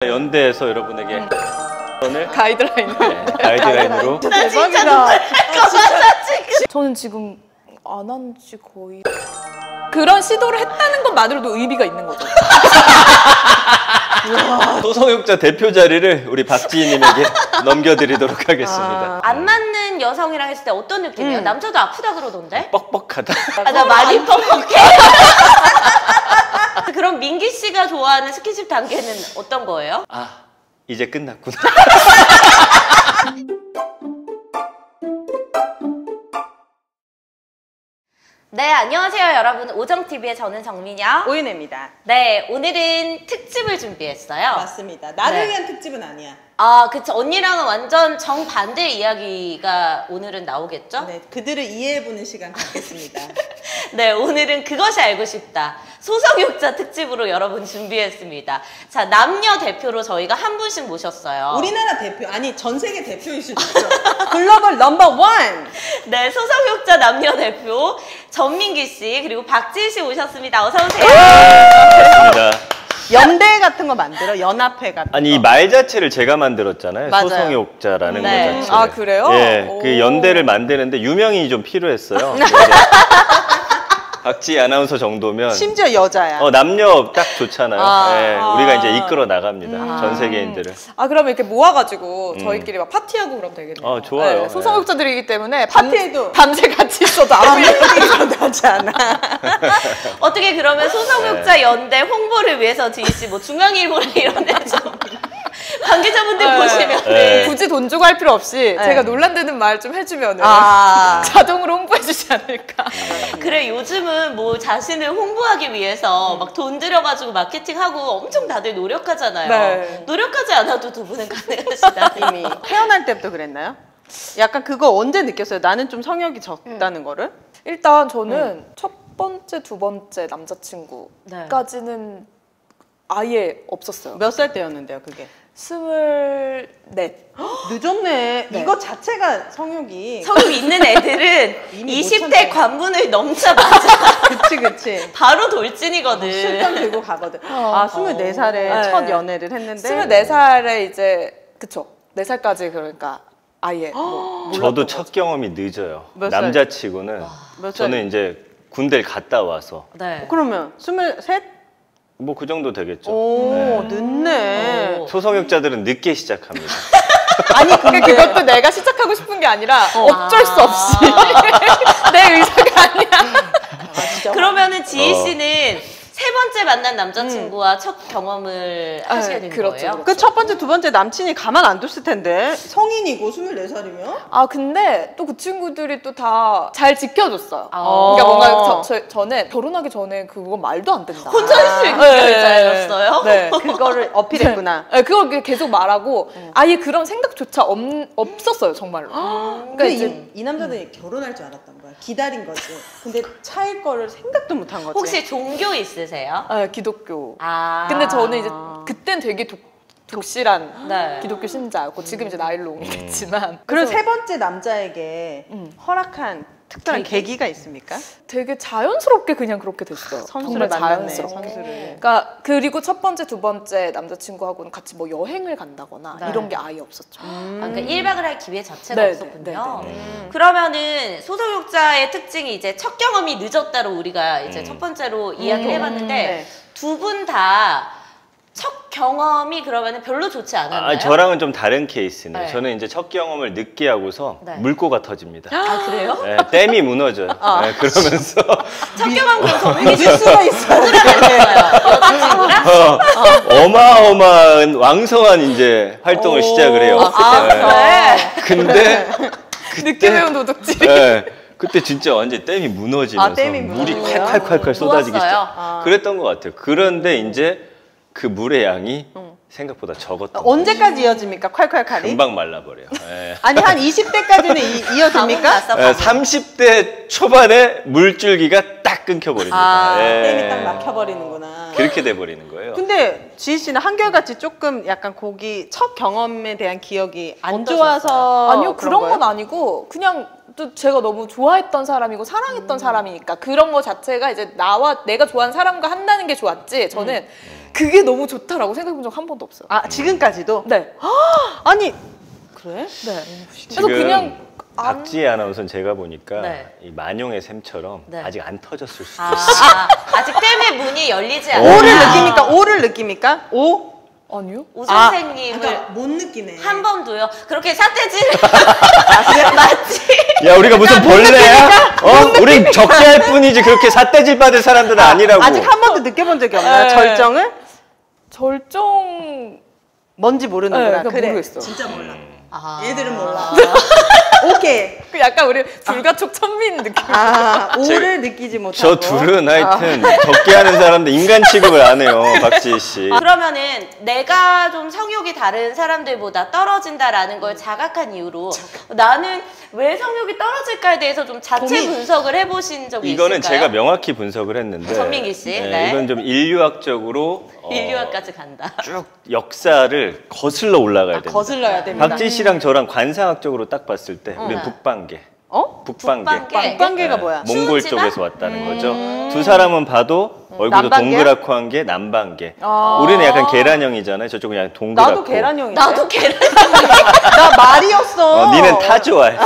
연대에서 여러분에게 오늘 가이드라인으로 대박이다. 저는 지금 안 한 지 거의 그런 시도를 했다는 것만으로도 의미가 있는 거죠. 소성욕자 대표 자리를 우리 박지희님에게 넘겨드리도록 하겠습니다. 안 맞는 여성이랑 했을 때 어떤 느낌이에요? 남자도 아프다 그러던데? 뻑뻑하다. 나 많이 뻑뻑해. 그럼 민기 씨가 좋아하는 스킨십 단계는 어떤 거예요? 아, 이제 끝났구나. 네, 안녕하세요 여러분. 오정TV의 저는 정민영, 오윤혜입니다. 네, 오늘은 특집을 준비했어요. 맞습니다. 나를 위한 특집은 아니야. 아, 그쵸. 언니랑은 완전 정반대 이야기가 오늘은 나오겠죠? 네, 그들을 이해해보는 시간 갖겠습니다. 네, 오늘은 그것이 알고 싶다. 소성욕자 특집으로 여러분 준비했습니다. 자, 남녀 대표로 저희가 한 분씩 모셨어요. 우리나라 대표, 아니 전 세계 대표이실 수 있죠. 글로벌 넘버 원! 네, 소성욕자 남녀 대표 전민기 씨 그리고 박지희 씨 오셨습니다. 어서 오세요. 반갑습니다. 연대 같은 거 만들어? 연합회 같은 거? 아니, 이 말 자체를 제가 만들었잖아요. 맞아요. 소성욕자라는 네. 거 자체. 아, 그래요? 예, 오. 그 연대를 만드는데 유명인이 좀 필요했어요. 박지희 아나운서 정도면 심지어 여자야. 남녀 딱 좋잖아요. 예, 아. 우리가 이제 이끌어 나갑니다. 전 세계인들을. 아, 그러면 이렇게 모아가지고 저희끼리 막 파티하고 그러면 되겠네요. 좋아요. 네, 소성욕자들이기 때문에 파티에도 밤새 같이 있어도 아무 얘기도 하지 않아. 어떻게 그러면 소성욕자 연대 홍보를 위해서 지희 씨 뭐 중앙일보나 이런 데좀 관계자분들 네. 보시면 네. 굳이 돈 주고 할 필요 없이 제가 논란되는 말 좀 해주면 자동으로 홍보해주지 않을까. 그래, 요즘은 뭐 자신을 홍보하기 위해서 막 돈 들여가지고 마케팅하고 엄청 다들 노력하잖아요. 네. 노력하지 않아도 두 분은 가능하시다. 이미 태어날 때부터 그랬나요? 약간 그거 언제 느꼈어요? 나는 좀 성욕이 적다는 거를? 일단 저는 첫 번째, 두 번째 남자친구까지는 아예 없었어요. 몇 살 때였는데요, 그게? 24. 늦었네. 네. 이거 자체가 성욕이. 성욕 있는 애들은 이미 20대 못 참죠. 관문을 넘자마자 그치. 바로 돌진이거든. 실전 들고 가거든. 24살에 네. 첫 연애를 했는데. 24살에 이제, 그쵸. 4살까지 그러니까 아예. 저도 첫 경험이 늦어요. 몇 살? 남자치고는. 몇 살? 저는 이제 군대를 갔다 와서. 네. 그러면 23? 뭐 그 정도 되겠죠. 오, 늦네. 소성욕자들은 늦게 시작합니다. 아니, 그러니까 그것도 내가 시작하고 싶은 게 아니라 어쩔 수 없이 내 의사가 아니야. 진짜. 그러면은 지희 씨는 세 번째 만난 남자친구와 첫 경험을 하시게 된 그렇죠, 거예요? 그렇죠. 그 첫 번째, 두 번째 남친이 가만 안 뒀을 텐데. 성인이고 24살이면? 아, 근데 또 그 친구들이 또 다 잘 지켜줬어요. 아. 그러니까 뭔가 저는 결혼하기 전에 그거 말도 안 된다. 혼자 할 수 있는 여자였어요? 네. 그거를 어필했구나. 네, 그걸 계속 말하고 아예 그런 생각조차 없었어요, 정말로. 그러니까 이 남자들이 결혼할 줄 알았던 거야. 기다린 거지. 근데 차일 거를 생각도 못 한 거지. 혹시 종교 있으세요? 네, 기독교. 아. 근데 저는 이제 그땐 되게 독실한 네. 기독교 신자였고 지금 이제 나일론이 됐지만 그럼 그래서 세 번째 남자에게 허락한 특별한 계기가 있습니까? 되게 자연스럽게 그냥 그렇게 됐어요. 선수를 정말 만났네, 자연스럽게. 선수를. 그러니까 그리고 첫 번째, 두 번째 남자친구하고는 같이 뭐 여행을 간다거나 네. 이런 게 아예 없었죠. 그러니까 1박을 할 기회 자체가 네, 없었군요. 네, 그러면은 소성욕자의 특징이 이제 첫 경험이 늦었다로 우리가 이제 첫 번째로 이야기를 해봤는데 네. 두 분 다 첫 경험이 그러면은 별로 좋지 않았나요? 저랑은 좀 다른 케이스네요. 네. 저는 이제 첫 경험을 늦게 하고서 네. 물꼬가 터집니다. 아, 그래요? 네, 댐이 무너져요. 네, 그러면서 첫 경험 그럼 정민기 씨 믿을 수가 있어요. 여자친구랑? 어마어마한 왕성한 이제 활동을 시작을 해요. 네. 근데 늦게 배운 도둑질. 네, 그때 진짜 완전 댐이 무너지면서 댐이 물이 무너져요? 콸콸콸콸 쏟아지기 좋았어요? 시작. 그랬던 것 같아요. 그런데 이제 그 물의 양이 생각보다 적었던 거예요. 언제까지 이어집니까? 콸콸콸이? 금방 말라버려요. 네. 아니 한 20대까지는 이어집니까? 30대 초반에 물줄기가 딱 끊겨버립니다. 댐이 딱 막혀버리는구나. 그렇게 돼버리는 거예요. 근데 지희 씨는 한결같이 조금 약간 거기 첫 경험에 대한 기억이 안 어떠셨어요? 좋아서 아니요, 그런 거예요? 건 아니고 그냥 또 제가 너무 좋아했던 사람이고 사랑했던 사람이니까 그런 거 자체가 이제 내가 좋아하는 사람과 한다는 게 좋았지. 저는 그게 너무 좋다라고 생각해본 적 한 번도 없어요. 아 지금까지도? 네. 아니 그래? 네. 지금 그래서 그냥 박지혜 아나운서는 제가 보니까 네. 이 만용의 샘처럼 네. 아직 안 터졌을 수도 있어요. 아직 댐의 문이 열리지 않아. 오를 느낍니까? 오를 느낍니까? 오? 아니요. 오 선생님을 그러니까 못 느끼네. 한 번도요. 그렇게 삿대질을 맞지? 야 우리가 무슨 벌레야? 우린 적게 할 뿐이지 그렇게 삿대질 받을 사람들은 아니라고. 아직 한 번도 느껴본 적이 없나요? 네. 절정을? 절정 뭔지 모르는구나. 그러니까 그래. 모르겠어. 진짜 몰라. 아. 얘들은 몰라. 오케이. 그 약간 우리 불가촉 천민 느낌. 아, 오를 느끼지 못하고. 저 둘은 하여튼 적게 하는 사람들 인간 취급을 안 해요, 박지희 씨. 그러면은 내가 좀 성욕이 다른 사람들보다 떨어진다라는 걸 자각한 이유로 나는 왜 성욕이 떨어질까에 대해서 좀 자체 고민. 분석을 해보신 적이 이거는 있을까요? 제가 명확히 분석을 했는데 전민기 씨, 네. 이건 좀 인류학적으로 인류학까지 간다. 쭉 역사를 거슬러 올라가야 됩니다. 거슬러야 됩니다. 박지희 씨랑 저랑 관상학적으로 딱 봤을 때 우리는 네. 북방계. 어? 북방계. 북방계가 뭐야? 몽골 추운 지방? 쪽에서 왔다는 거죠. 두 사람은 봐도 얼굴도 남방계야? 동그랗고 한 게 남방계. 아. 우리는 약간 계란형이잖아요. 저쪽은 그냥 동그랗고. 나도 계란형인데. 나도 계란. 나 말이었어. 니는 타 좋아해.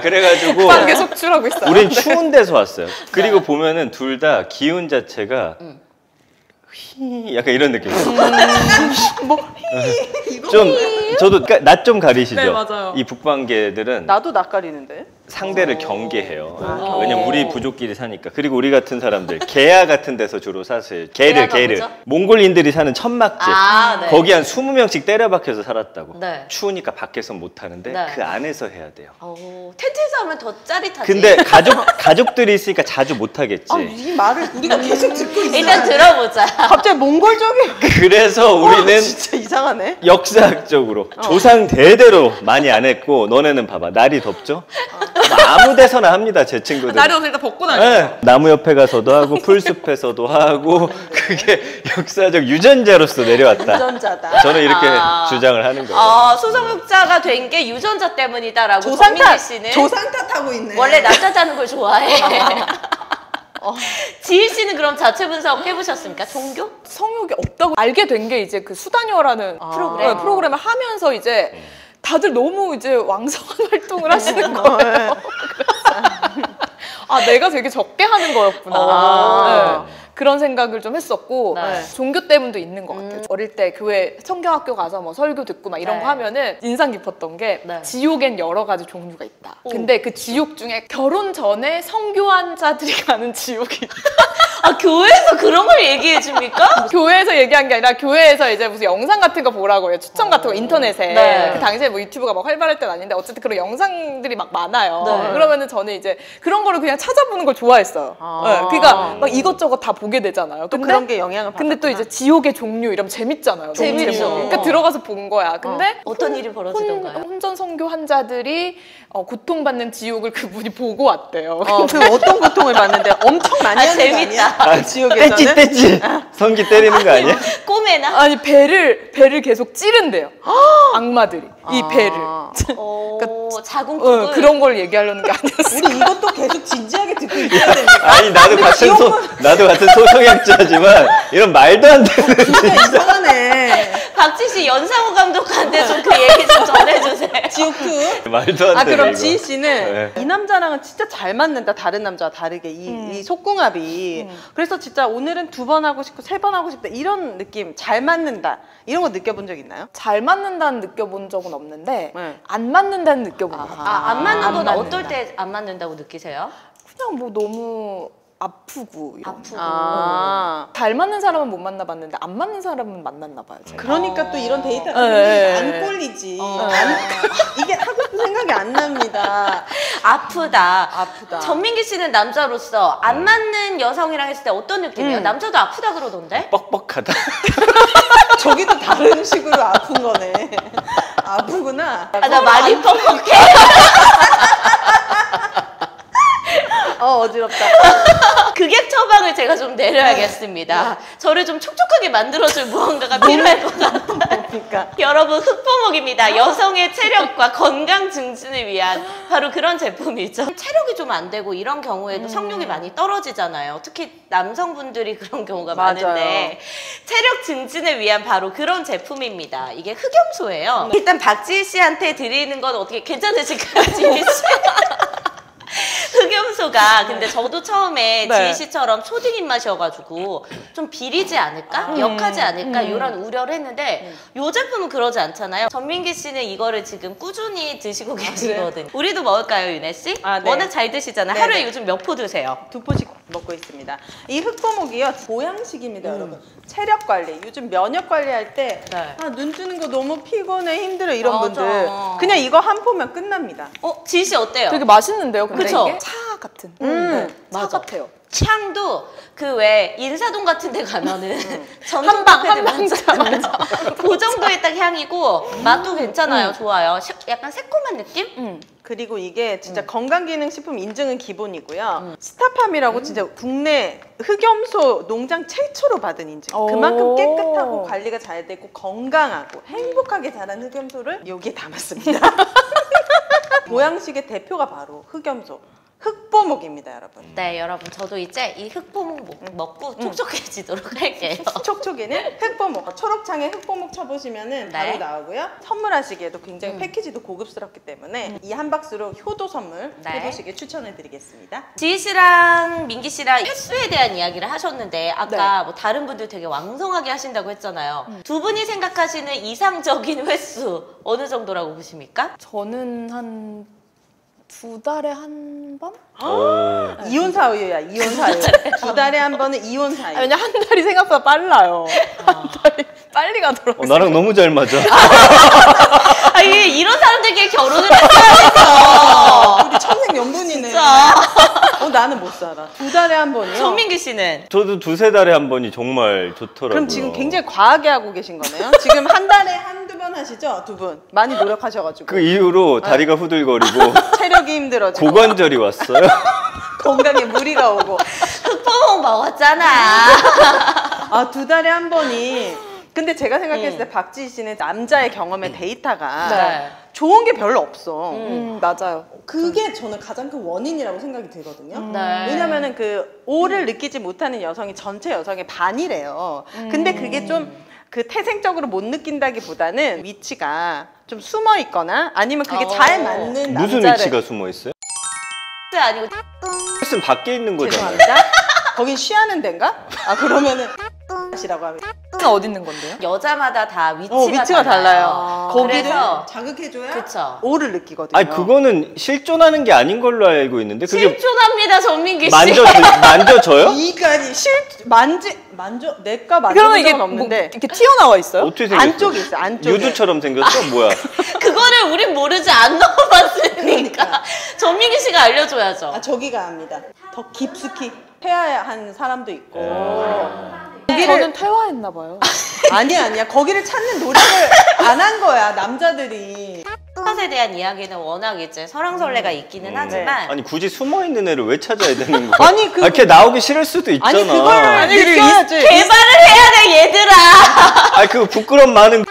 그래가지고 빵계 속출하고 있어요. 우린 추운 데서 왔어요. 그리고 보면은 둘 다 기운 자체가 약간 이런 느낌이에요. 좀 저도 낮 좀 가리시죠. 네, 맞아요. 이 북방계들은 나도 낯가리는데. 상대를 경계해요. 왜냐면 우리 부족끼리 사니까. 그리고 우리 같은 사람들 개야 같은 데서 주로 사세요. 개를. 뭐죠? 몽골인들이 사는 천막집. 네. 거기 한 20명씩 때려 박혀서 살았다고. 네. 추우니까 밖에서 못 하는데 네. 그 안에서 해야 돼요. 텐트에서 하면 더 짜릿하지. 근데 가족들이 있으니까 자주 못 하겠지. 이 말을 우리가 계속 듣고 있어. 일단 들어보자. 갑자기 몽골적인. 그래서 우리는 진짜 이상하네. 역사학적으로 조상 대대로 많이 안 했고 너네는 봐봐 날이 덥죠? 아무 데서나 합니다 제 친구들. 날이 없을 때 벗고 다녀요. 네. 나무 옆에 가서도 하고 풀숲에서도 하고 그게 역사적 유전자로서 내려왔다. 유전자다. 저는 이렇게 주장을 하는 거예요. 소성욕자가 된 게 유전자 때문이다라고 조상 전민기 탓. 씨는 조상 탓하고 있네. 원래 남자 짜는 걸 좋아해. 지희 씨는 그럼 자체 분석 해보셨습니까? 종교? 성욕이 없다고 알게 된 게 이제 그 수다녀라는 프로그램. 프로그램을 하면서 이제 다들 너무 이제 왕성한 활동을 하시는 거예요. 그래서 내가 되게 적게 하는 거였구나. 네. 그런 생각을 좀 했었고 네. 종교 때문도 있는 것 같아요. 어릴 때 교회 성경학교 가서 뭐 설교 듣고 막 이런 네. 거 하면은 인상 깊었던 게 네. 지옥엔 여러 가지 종류가 있다. 근데 그 지옥 중에 결혼 전에 성교한 자들이 가는 지옥이 있다. 교회에서 그런 걸 얘기해 줍니까? 교회에서 얘기한 게 아니라 교회에서 이제 무슨 영상 같은 거 보라고 해요. 추천 같은 거 인터넷에. 네. 그 당시에 뭐 유튜브가 막 활발할 때는 아닌데 어쨌든 그런 영상들이 막 많아요. 네. 그러면은 저는 이제 그런 거를 그냥 찾아보는 걸 좋아했어요. 네. 그러니까 막 이것저것 다 보게 되잖아요. 또 그런 게 영향을 받아. 근데 또 이제 지옥의 종류 이러면 재밌잖아요. 너무 재밌죠. 제목이. 그러니까 들어가서 본 거야. 근데 어떤 일이 벌어지던가요? 혼전 선교 환자들이 고통받는 지옥을 그분이 보고 왔대요. 그 어떤 고통을 받는데 엄청 많이 하는 재밌다. 거 아니야? 지옥에서는. 떼찌 성기 때리는 거 아니야? 꿈에나? 아니 배를 계속 찌른대요. 악마들이 이 배를. 자궁 그런 걸 얘기하려는 게 아니었어. 우리 이것도 계속 진지하게 듣고 있어야 됩니까? 아니 나도 같은 소성약자지만 이런 말도 안 되는 진짜 이상하네. 박지 씨 연상호 감독한테 좀 그 얘기 좀 전해주세요. 지옥2. 말도 안 되는 그럼 이거. 지희 씨는 네. 이 남자랑은 진짜 잘 맞는다. 다른 남자와 다르게 이 속궁합이. 그래서 진짜 오늘은 2번 하고 싶고 3번 하고 싶다. 이런 느낌 잘 맞는다. 이런 거 느껴본 적 있나요? 잘 맞는다는 느껴본 적은 없는데 네. 안 맞는다는 느껴본 적. 안 맞는 안 건 맞는다. 어떨 때 안 맞는다고 느끼세요? 그냥 뭐 너무 아프고 이런. 아프고. 잘 맞는 사람은 못 만나봤는데 안 맞는 사람은 만났나 봐요. 제가. 그러니까 또 이런 데이터가 네. 안 꼴리지. 이게 하고 싶은 생각이 안 납니다. 아프다. 아프다. 전민기 씨는 남자로서 안 맞는 여성이랑 했을 때 어떤 느낌이에요? 남자도 아프다 그러던데? 뻑뻑하다. 저기도 다른 식으로 아픈 거네. 아프구나. 나 많이 뻑뻑해. 어지럽다. 극약 처방을 제가 좀 내려야겠습니다. 저를 좀 촉촉하게 만들어줄 무언가가 필요할 것 같아요. 그러니까 여러분, 흑포목입니다. 여성의 체력과 건강 증진을 위한 바로 그런 제품이죠. 체력이 좀 안 되고 이런 경우에도 성욕이 많이 떨어지잖아요. 특히 남성분들이 그런 경우가 맞아요. 많은데 체력 증진을 위한 바로 그런 제품입니다. 이게 흑염소예요. 일단 박지희 씨한테 드리는 건 어떻게 괜찮으실까요, 지희 씨? 흑염소가 근데 저도 처음에 네. 지희 씨처럼 초딩 입맛이어가지고 좀 비리지 않을까? 역하지 않을까? 이런 우려를 했는데 이 제품은 그러지 않잖아요. 전민기 씨는 이거를 지금 꾸준히 드시고 계시거든요. 우리도 먹을까요, 윤혜 씨? 아, 네. 워낙 잘 드시잖아요. 네, 하루에 네. 요즘 몇 포 드세요? 2포씩 먹고 있습니다. 이 흑포목이요 보양식입니다, 여러분. 체력 관리, 요즘 면역 관리할 때 네. 아, 눈 뜨는 거 너무 피곤해 힘들어 이런 맞아. 분들 그냥 이거 한 포면 끝납니다. 지희 씨 어때요? 되게 맛있는데요, 근데 그쵸? 이게? 차 같은. 차 맞아. 같아요. 향도 그 왜 인사동 같은 데 가면은 전통 한 방, 카페들 한 많잖아요. 그 정도의 딱 향이고 맛도 괜찮아요. 좋아요. 약간 새콤한 느낌? 그리고 이게 진짜 건강기능식품 인증은 기본이고요. 스타팜이라고 진짜 국내 흑염소 농장 최초로 받은 인증. 오. 그만큼 깨끗하고 관리가 잘 되고 건강하고 행복하게 자란 흑염소를 여기에 담았습니다. 보양식의 대표가 바로 흑염소. 흑포목입니다, 여러분. 네, 여러분 저도 이제 이 흑포목 먹고 촉촉해지도록 할게요. 촉촉이는 흑포목. 초록창에 흑포목 쳐보시면은 바로 네. 나오고요. 선물하시기에도 굉장히 패키지도 고급스럽기 때문에 이 한 박스로 효도 선물 네. 해보시길 추천해드리겠습니다. 지희 씨랑 민기 씨랑 횟수에 대한 이야기를 하셨는데 아까 뭐 다른 분들 되게 왕성하게 하신다고 했잖아요. 두 분이 생각하시는 이상적인 횟수 어느 정도라고 보십니까? 저는 한 2달에 한 번? 이혼 사유야, 이혼 사유. 2달에 한 번은 이혼 사유. 왜냐 한 달이 생각보다 빨라요. 한 달이 빨리 가더라고요. 나랑 너무 잘 맞아. 이게 이런 사람들끼리 결혼을 했어야죠. 우리 천생연분이네. 진짜. 나는 못 살아. 2달에 한 번이요? 전민기 씨는? 저도 2-3달에 한 번이 정말 좋더라고요. 그럼 지금 굉장히 과하게 하고 계신 거네요? 지금 한 달에 한두 번 하시죠? 두 분. 많이 노력하셔가지고. 그 이후로 다리가 후들거리고 체력이 힘들어지고. 고관절이 왔어요. 건강에 무리가 오고. 흑포목 먹었잖아. 아, 2달에 한 번이. 근데 제가 생각했을 때 박지희 씨는 남자의 경험의 데이터가 네. 좋은 게 별로 없어. 맞아요. 그게 저는 가장 큰 원인이라고 생각이 들거든요. 네. 왜냐면은 그 오를 느끼지 못하는 여성이 전체 여성의 반이래요. 근데 그게 좀 그 태생적으로 못 느낀다기보다는 위치가 좀 숨어 있거나 아니면 그게 잘 맞는 무슨 남자를 위치가 숨어 있어요? 아니고 헬스는 밖에 있는 거잖아요. 죄송합니다. 거긴 쉬하는 데인가? 아 그러면은 이라고 합니다. 어디 있는 건데요? 여자마다 다 위치가, 위치가 달라요. 거기를 그래서 자극해줘야 그쵸. 오를 느끼거든요. 아니 그거는 실존하는 게 아닌 걸로 알고 있는데 그게 실존합니다, 전민기 씨. 만져져요? 이까지 만져 내가 그러면 만져본 이게 적은 뭐 없는데 이렇게 튀어나와 있어요? 어떻게 생겼어? 안쪽에 있어 안쪽에. 유두처럼 생겼어? 뭐야? 그거를 우린 모르지, 안 넣어봤으니까. 전민기 씨가 알려줘야죠. 아 저기가 합니다. 더 깊숙이 해야 한 사람도 있고. 저는 퇴화했나 봐요. 아니야 거기를 찾는 노력을 안 한 거야 남자들이. 에 대한 이야기는 워낙 이제 설왕설래가 있기는 하지만 아니 굳이 숨어 있는 애를 왜 찾아야 되는 거야? 아니, 그- 걔 나오기 싫을 수도 있잖아. 아니 그걸 느껴야지. 개발을 해야 돼, 얘들아. 아니 그 부끄럼 많은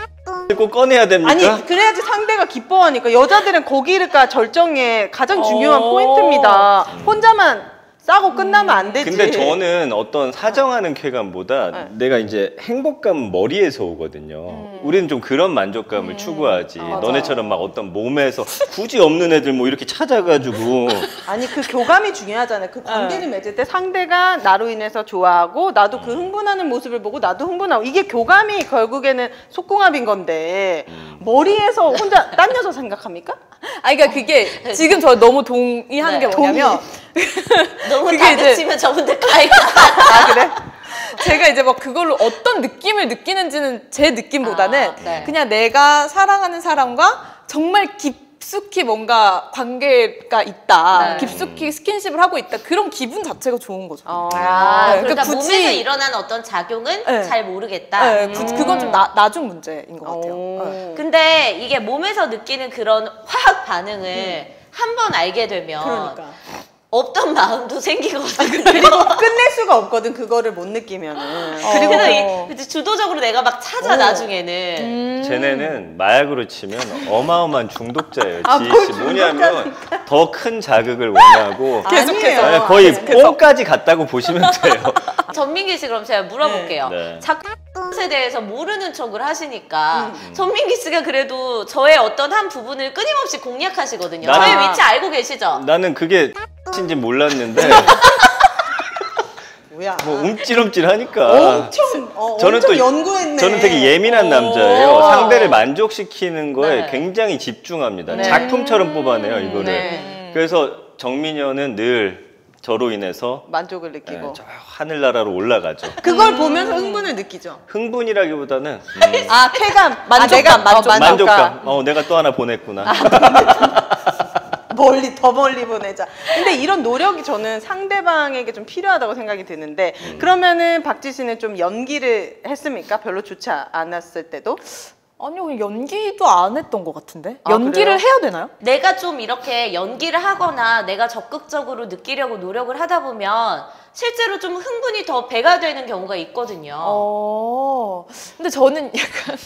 꼭 꺼내야 됩니까? 아니 그래야지 상대가 기뻐하니까. 여자들은 거기가 절정의 가장 중요한 포인트입니다. 혼자만 싸고 끝나면 안 되지. 근데 저는 어떤 사정하는 쾌감보다 내가 이제 행복감은 머리에서 오거든요. 우리는 좀 그런 만족감을 추구하지. 너네처럼 막 어떤 몸에서 굳이 없는 애들 뭐 이렇게 찾아가지고 아니 그 교감이 중요하잖아요. 그 관계를 맺을 때 상대가 나로 인해서 좋아하고 나도 그 흥분하는 모습을 보고 나도 흥분하고 이게 교감이 결국에는 속궁합인 건데 머리에서 혼자 딴 여자 생각합니까? 아니 그러니까 그게 지금 저 너무 동의하는 네. 게 뭐냐면 너무 그게 다그치면 저분들 가이가. 아 그래? 제가 이제 막 그걸로 어떤 느낌을 느끼는지는 제 느낌보다는 아, 네. 그냥 내가 사랑하는 사람과 정말 깊숙이 뭔가 관계가 있다. 네. 깊숙이 스킨십을 하고 있다. 그런 기분 자체가 좋은 거죠. 아, 네, 그러니까 굳이- 몸에서 일어나는 어떤 작용은 네. 잘 모르겠다. 네, 그건 좀 나중 문제인 것 같아요. 네. 근데 이게 몸에서 느끼는 그런 화학 반응을 한 번 알게 되면 그러니까 없던 마음도 생기거든. 그리고 끝낼 수가 없거든 그거를 못 느끼면은. 그리고 이제 주도적으로 내가 막 찾아 나중에는. 쟤네는 마약으로 치면 어마어마한 중독자예요. 아, 지희 씨 뭐냐면 더 큰 자극을 원하고 계속해서. 네, 거의 뽕까지 갔다고 보시면 돼요. 전민기 씨 그럼 제가 물어볼게요. 네. 작품에 대해서 모르는 척을 하시니까 전민기 씨가 그래도 저의 어떤 한 부분을 끊임없이 공략하시거든요. 나는- 저의 위치 알고 계시죠? 나는 그게 인지 몰랐는데 뭐야? 뭐 움찔움찔하니까 저는 엄청 또 연구했네. 저는 되게 예민한 남자예요. 상대를 만족시키는 거에 네. 굉장히 집중합니다. 네. 작품처럼 뽑아내요 이거를. 네. 그래서 정민여는 늘 저로 인해서 만족을 느끼고. 저 하늘나라로 올라가죠. 그걸 보면서 흥분을 느끼죠. 흥분이라기보다는 아 쾌감, 만족감, 만족감. 내가 또 하나 보냈구나. 더 멀리 보내자. 근데 이런 노력이 저는 상대방에게 좀 필요하다고 생각이 드는데 그러면은 박지 씨는 좀 연기를 했습니까? 별로 좋지 않았을 때도? 아니요, 연기도 안 했던 것 같은데. 아, 연기를 그래요? 해야 되나요? 내가 좀 이렇게 연기를 하거나 내가 적극적으로 느끼려고 노력을 하다 보면 실제로 좀 흥분이 더 배가 되는 경우가 있거든요. 근데 저는 약간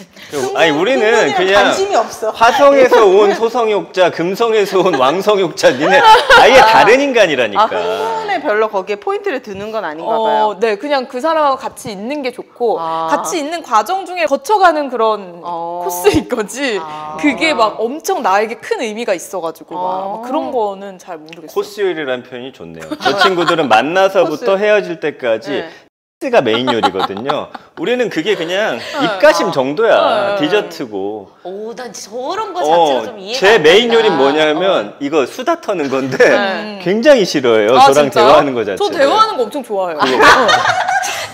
아니 우리는 흥분이랑 그냥 관심이 없어. 화성에서 온 소성욕자, 금성에서 온 왕성욕자, 니네 아예 다른 인간이라니까. 흥분에 별로 거기에 포인트를 두는 건 아닌가 봐요. 네, 그냥 그 사람하고 같이 있는 게 좋고 아. 같이 있는 과정 중에 거쳐가는 그런 코스인 거지. 그게 막 엄청 나에게 큰 의미가 있어가지고 막 그런 거는 잘 모르겠어요. 코스요리라는 표현이 좋네요. 저 친구들은 만나서부터 헤어질 때까지 네. 가 메인 요리거든요. 우리는 그게 그냥 입가심 정도야. 디저트고. 오, 난 저런 거 자체가 좀 이해가 제 안 메인 된다. 요리는 뭐냐면 이거 수다 터는 건데 굉장히 싫어해요. 아, 저랑 진짜요? 대화하는 거 자체. 저 대화하는 거 엄청 좋아해요.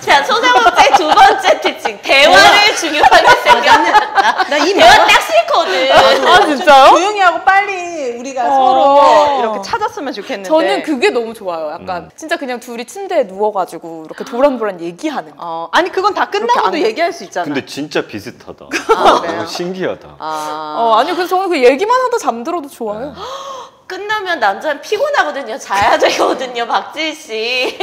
자, 소상업자의 두 번째 특징. 대화를 중요하게 생각한다. 나이 대화 딱 싫거든. 아, 진짜요? 조용히 하고 빨리 우리가 서로 이렇게 찾았으면 좋겠는데. 저는 그게 너무 좋아요. 약간 진짜 그냥 둘이 침대에 누워가지고 이렇게 도란도란 얘기하는 거. 아니 그건 다 끝나고도 얘기할 수 있잖아. 근데 진짜 비슷하다. 그래요? 신기하다. 아. 아니요, 그래서 저는 그 얘기만 하다 잠들어도 좋아요. 끝나면 남자는 피곤하거든요. 자야 되거든요, 박지희 씨.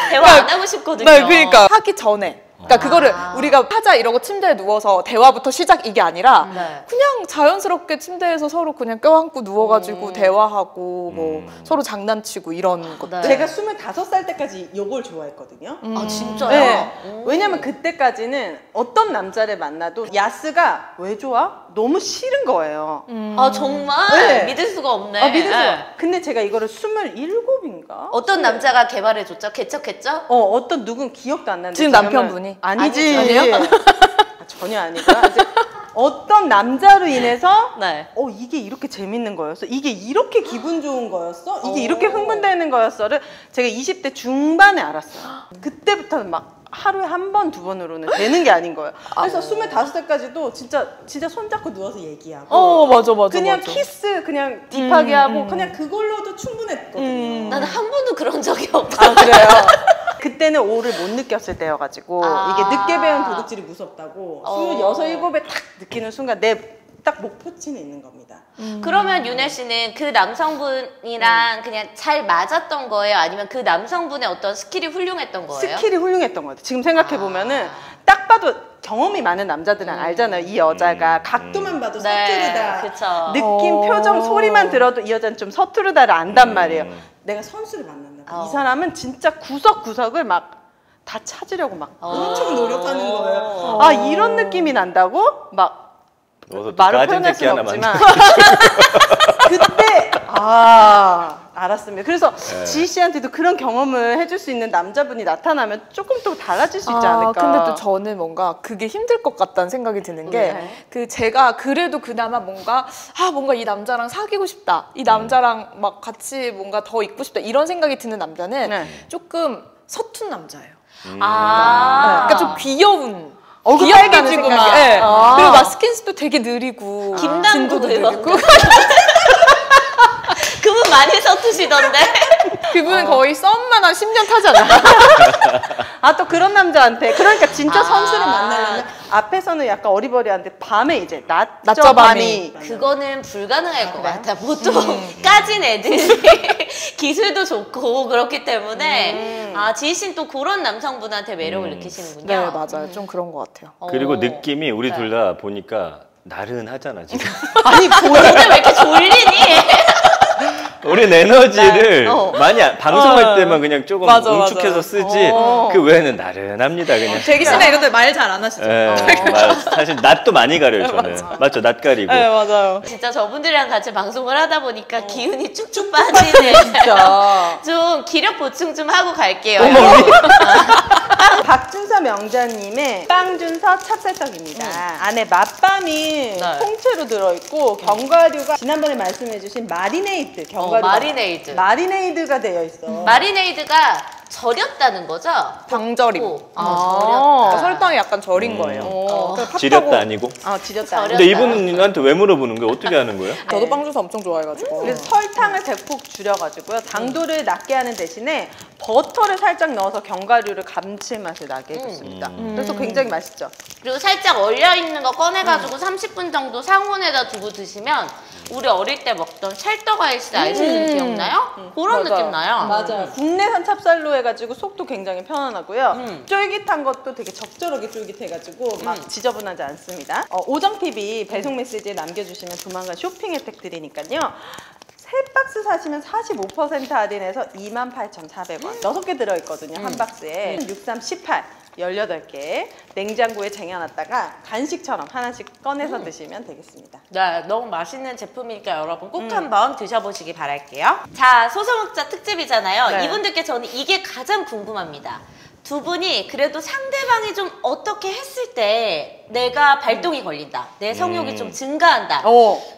대화 안 하고 싶거든요. 네, 그러니까 하기 전에. 그러니까 그거를 우리가 하자 이러고 침대에 누워서 대화부터 시작 이게 아니라 네. 그냥 자연스럽게 침대에서 서로 그냥 껴안고 누워가지고 대화하고 뭐 서로 장난치고 이런 것들. 네. 제가 25살 때까지 요걸 좋아했거든요. 아, 진짜요? 네. 오. 왜냐면 그때까지는 어떤 남자를 만나도 야스가 왜 좋아? 너무 싫은 거예요. 아, 정말? 네. 믿을 수가 없네. 아, 믿을 수가. 네. 근데 제가 이거를 27인가? 어떤 남자가 개발해줬죠? 개척했죠? 어떤 누군 기억도 안 나는데 지금 지금은- 남편분이? 아니지. 아니에요? 전혀 아니고요. 이제 어떤 남자로 인해서 네. 이게 이렇게 재밌는 거였어? 이게 이렇게 기분 좋은 거였어? 이게 이렇게 흥분되는 거였어를 제가 20대 중반에 알았어요. 그때부터는 막 하루에 한 번, 두 번으로는 되는 게 아닌 거예요. 그래서 25살까지도 진짜 손잡고 누워서 얘기하고 맞아. 그냥 키스 그냥 딥하게 하고 그냥 그걸로도 충분했거든요. 나는 한 번도 그런 적이 없다. 아 그래요? 그때는 오를 못 느꼈을 때여가지고 이게 늦게 배운 도둑질이 무섭다고 26, 7에 딱 느끼는 순간 내 딱 목표치는 있는 겁니다. 그러면 윤혜 씨는 그 남성분이랑 그냥 잘 맞았던 거예요? 아니면 그 남성분의 어떤 스킬이 훌륭했던 거예요? 스킬이 훌륭했던 것 같아요. 지금 생각해보면은 딱 봐도 경험이 많은 남자들은 알잖아요. 이 여자가 각도만 봐도 서투르다. 그쵸. 느낌, 표정, 소리만 들어도 이 여자는 좀 서투르다를 안단 말이에요. 내가 선수를 만났나 봐. 이 사람은 진짜 구석구석을 막 다 찾으려고 막 엄청 노력하는 거예요. 아 이런 느낌이 난다고? 막 말을 표현할 수는 없지만 그때 알았습니다. 그래서 지희 씨한테도 그런 경험을 해줄 수 있는 남자분이 나타나면 조금 또 달라질 수 있지 않을까. 근데 또 저는 뭔가 그게 힘들 것 같다는 생각이 드는 게 그 제가 그래도 그나마 뭔가 이 남자랑 사귀고 싶다. 이 남자랑 막 같이 뭔가 더 있고 싶다. 이런 생각이 드는 남자는 조금 서툰 남자예요. 그러니까 좀 귀여운. 귀엽다는 빨개지고 막. 생각이. 그리고 막 스킨십도 되게 느리고 김남국 진도도 의원. 느리고. 그분 많이 서투시던데. 그분은 거의 썸만 한 10년 타잖아. 아, 또 그런 남자한테. 그러니까 진짜 아. 선수를 만나려면 앞에서는 약간 어리버리한데 밤에 이제 낮저 밤이. 그거는 불가능할 것 같아. 보통 까진 애들이 기술도 좋고 그렇기 때문에 지희 씨는 또 그런 남성분한테 매력을 느끼시는군요. 네, 맞아요. 좀 그런 것 같아요. 그리고 느낌이 우리 네. 둘 다 보니까 나른하잖아 지금. 아니, 오늘 왜 이렇게 졸리니? 우린 에너지를 많이 방송할 어. 때만 그냥 조금 맞아, 응축해서 맞아. 쓰지 그 외에는 나른합니다 그냥. 되게 심해. 근데 말 잘 안 하시죠? 사실 낯도 많이 가려요 저는. 맞죠? 낯 가리고. 네, 맞아요. 진짜 저분들이랑 같이 방송을 하다 보니까 기운이 쭉쭉 빠지네. 진짜. 좀 기력 보충 좀 하고 갈게요. 어머 우리 박준서 명자님의 빵준서 찹쌀떡입니다. 안에 맛밤이 네. 통째로 들어있고 견과류가 지난번에 말씀해주신 마리네이드 견과류 마리네이드. 마리네이드가 되어 있어. 마리네이드가 절였다는 거죠? 방절임. 절였다. 설탕이 약간 절인 거예요. 지렸다 아니고. 지렸다. 절였다. 근데 이분은 나한테 왜 물어보는 거야? 어떻게 하는 거예요? 저도 빵주사 엄청 좋아해가지고. 그래서 설탕을 대폭 줄여가지고요. 당도를 낮게 하는 대신에 버터를 살짝 넣어서 견과류를 감칠맛을 나게 해줬습니다. 그래서 굉장히 맛있죠. 그리고 살짝 얼려있는 거 꺼내가지고 30분 정도 상온에다 두고 드시면 우리 어릴 때 먹던 찰떡 아이스 아이스크림 기억나요? 그런 맞아요. 느낌 나요. 맞아요. 국내산 찹쌀로 해가지고 속도 굉장히 편안하고요. 쫄깃한 것도 되게 적절하게 쫄깃해가지고 막 지저분하지 않습니다. 오정TV 배송 메시지에 남겨주시면 조만간 쇼핑 혜택 드리니까요. 3박스 사시면 45% 할인해서 28,400원. 6개 들어있거든요, 한 박스에. 63, 18, 18개. 냉장고에 쟁여놨다가 간식처럼 하나씩 꺼내서 드시면 되겠습니다. 네, 너무 맛있는 제품이니까 여러분 꼭 한번 드셔보시기 바랄게요. 자, 소서먹자 특집이잖아요. 네. 이분들께 저는 이게 가장 궁금합니다. 두 분이 그래도 상대방이 좀 어떻게 했을 때 내가 발동이 걸린다. 내 성욕이 좀 증가한다.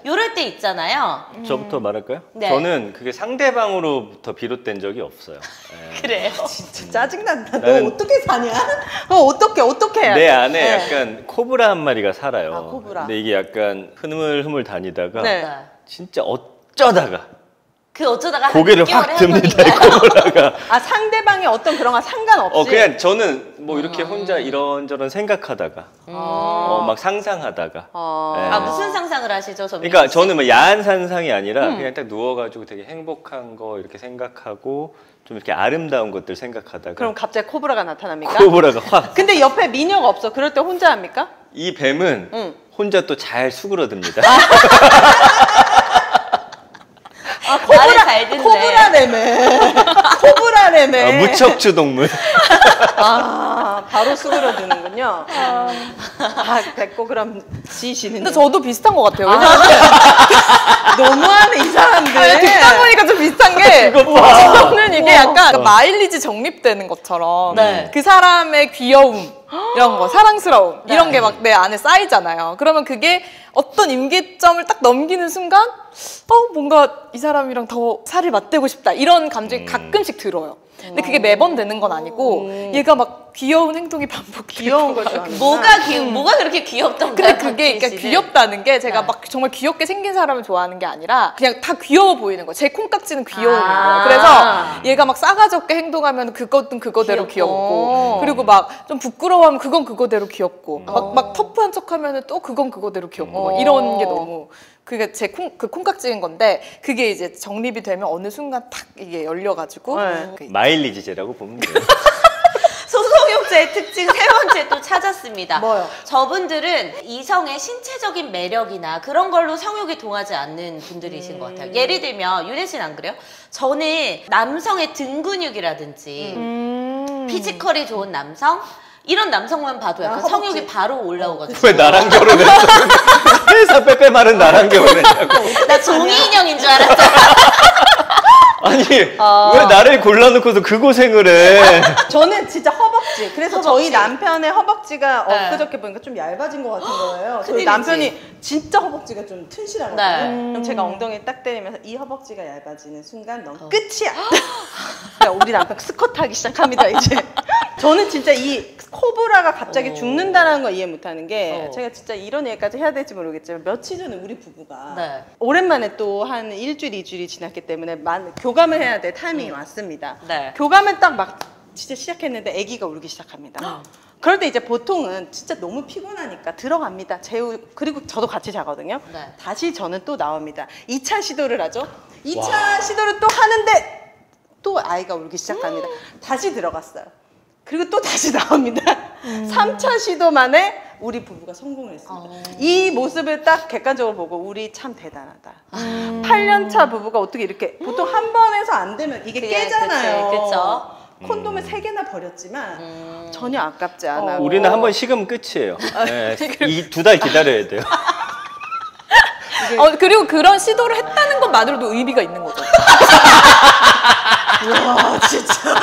요럴 때 있잖아요. 저부터 말할까요? 네. 저는 그게 상대방으로부터 비롯된 적이 없어요. 예. 그래요. 진짜 짜증난다. 나는- 너 어떻게 사냐? 어떻게 해야 내 돼? 안에 네. 약간 코브라 한 마리가 살아요. 아, 코브라. 근데 이게 약간 흐물흐물 다니다가 네. 네. 진짜 어쩌다가 그 어쩌다가 고개를 한 6개월에 확 한 듭니다. 이 번인가요? 코브라가. 아, 상대방이 어떤 그런 거 상관없이. 그냥 저는 뭐 이렇게 혼자 이런저런 생각하다가 막 상상하다가. 예. 아, 무슨 상상을 하시죠, 전민기 그러니까 씨? 저는 뭐 야한 상상이 아니라 그냥 딱 누워가지고 되게 행복한 거 이렇게 생각하고 좀 이렇게 아름다운 것들 생각하다가 그럼 갑자기 코브라가 나타납니까? 코브라가 확. 근데 옆에 미녀가 없어. 그럴 때 혼자 합니까? 이 뱀은 혼자 또 잘 수그러듭니다. 말을 잘 듣네. 코브라래매. 코브라래매. 무척추 동물. 바로 수그러드는군요. 됐고 그럼 지희씨는 근데 저도 비슷한 것 같아요. 왜냐면 너무하네 이 사람들. 듣다 보니까 좀 비슷한 게 저는 이게 약간 마일리지 적립되는 것처럼 네. 그 사람의 귀여움 이런 거, 사랑스러움 이런 게 막 내 안에 쌓이잖아요. 그러면 그게 어떤 임계점을 딱 넘기는 순간 뭔가 이 사람이랑 더 살을 맞대고 싶다 이런 감정이 가끔씩 들어요. 근데 그게 매번 되는 건 아니고 얘가 막 귀여운 행동이 반복되고 귀여운 걸 좋아하는 뭐가 그렇게 귀엽던가요? 근데 그게 박진 그러니까 씨는? 귀엽다는 게 제가 네. 막 정말 귀엽게 생긴 사람을 좋아하는 게 아니라 그냥 다 귀여워 보이는 거예요. 제 콩깍지는 귀여운 거예요. 그래서 얘가 막 싸가지 없게 행동하면 그것은 그거대로 귀엽고 그리고 막 좀 부끄러워하면 그건 그거대로 귀엽고 막 터프한 척하면 또 그건 그거대로 귀엽고 막 이런 게 너무 그게 제 콩깍지인 건데 그게 이제 정립이 되면 어느 순간 탁 이게 열려가지고 마일리지제라고 보면 돼요. 소속욕자의 특징 세 번째 또 찾았습니다. 뭐요? 저분들은 이성의 신체적인 매력이나 그런 걸로 성욕이 동하지 않는 분들이신 것 같아요. 예를 들면 윤혜 씨는 안 그래요? 저는 남성의 등 근육이라든지 피지컬이 좋은 남성 이런 남성만 봐도 약간 허벅지. 성욕이 바로 올라오거든요. 왜 나랑 결혼했어? 회사 빼빼 마른 나랑 결혼했냐고. 나 종이 인형인 줄 알았잖아. 아니 왜 나를 골라놓고서 그 고생을 해? 저는 진짜 허벅지. 그래서 저희 남편의 허벅지가 네. 엊그저께 보니까 좀 얇아진 것 같은 거예요. 저희 큰일이지. 남편이 진짜 허벅지가 좀 튼실하거든요. 네. 그럼 제가 엉덩이 딱 때리면서 이 허벅지가 얇아지는 순간 넌 끝이야. 그러니까 우리 남편 스쿼트 하기 시작합니다 이제. 저는 진짜 이 코브라가 갑자기 죽는다는 걸 이해 못하는 게 제가 진짜 이런 얘기까지 해야 될지 모르겠지만 며칠 전에 우리 부부가 네. 오랜만에 또 한 일주일, 2주일이 지났기 때문에 교감을 해야 될 타이밍이 왔습니다. 네. 교감을 딱 막 진짜 시작했는데 아기가 울기 시작합니다. 그럴 때 이제 보통은 진짜 너무 피곤하니까 들어갑니다. 그리고 저도 같이 자거든요. 네. 다시 저는 또 나옵니다. 2차 시도를 하죠. 2차 시도를 또 하는데 또 아이가 울기 시작합니다. 다시 들어갔어요. 그리고 또 다시 나옵니다. 3차 시도 만에 우리 부부가 성공을 했습니다. 이 모습을 딱 객관적으로 보고 우리 참 대단하다. 8년차 부부가 어떻게 이렇게 보통 한 번에서 안 되면 이게 깨잖아요. 그쵸. 콘돔을 3개나 버렸지만 전혀 아깝지 않아요. 우리는 한 번 식으면 끝이에요. 네, 이 2달 기다려야 돼요. 그리고 그런 시도를 했다는 것만으로도 의미가 있는 거죠. 와 진짜.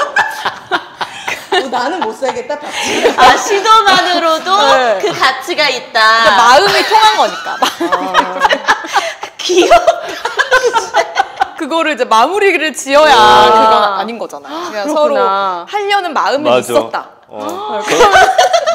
나는 못 살겠다. 박지. 아, 시도만으로도 네. 그 가치가 있다. 그러니까 마음이 통한 거니까. 귀엽다. 그거를 이제 마무리를 지어야 그건 아닌 거잖아요. 그냥 서로 그렇구나. 하려는 마음은 맞아. 있었다.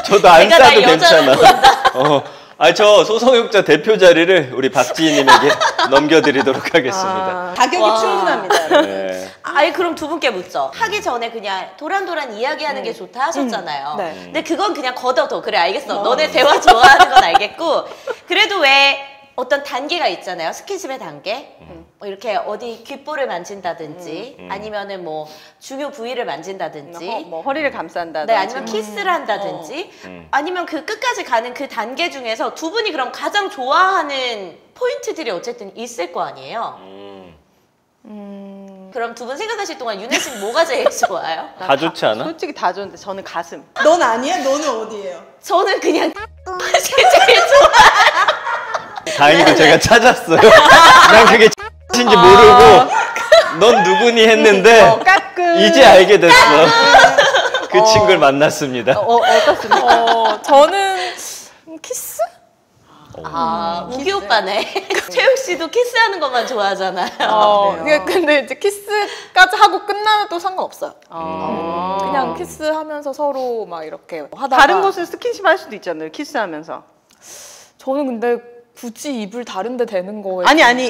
저도 안 내가 날 싸도 여자로 괜찮아. 저 소성욕자 대표 자리를 우리 박지희님에게 넘겨드리도록 하겠습니다. 가격이 와. 충분합니다. 네. 아니 그럼 두 분께 묻죠. 하기 전에 그냥 도란도란 이야기하는 게 좋다 하셨잖아요. 네. 근데 그건 그냥 걷어둬. 그래 알겠어. 너네 대화 좋아하는 건 알겠고 그래도 왜 어떤 단계가 있잖아요. 스킨십의 단계. 뭐 이렇게 어디 귓볼을 만진다든지 아니면은 뭐 중요 부위를 만진다든지 뭐 허리를 감싼다든지. 네, 아니면 키스를 한다든지 아니면 그 끝까지 가는 그 단계 중에서 두 분이 그럼 가장 좋아하는 포인트들이 어쨌든 있을 거 아니에요. 그럼 두 분 생각하실 동안 윤혜 씨는 뭐가 제일 좋아요? 다 좋지 않아? 솔직히 다 좋은데 저는 가슴. 넌 아니야? 너는 어디예요? 저는 그냥 제일 좋아. 다행히도 제가 찾았어요. 난 그게 인지 모르고 넌 누구니 했는데 까끔. 이제 알게 됐어. 그 친구를 만났습니다. 어떻습니까? 저는 키스? 아, 우기 오빠네. 최욱 씨도 키스하는 것만 좋아하잖아요. 그래요? 근데 이제 키스까지 하고 끝나도 상관없어요. 아. 그냥 키스하면서 서로 막 이렇게 하다가 다른 곳을 스킨십 할 수도 있잖아요. 키스하면서. 저는 근데 굳이 입을 다른데 대는 거에 아니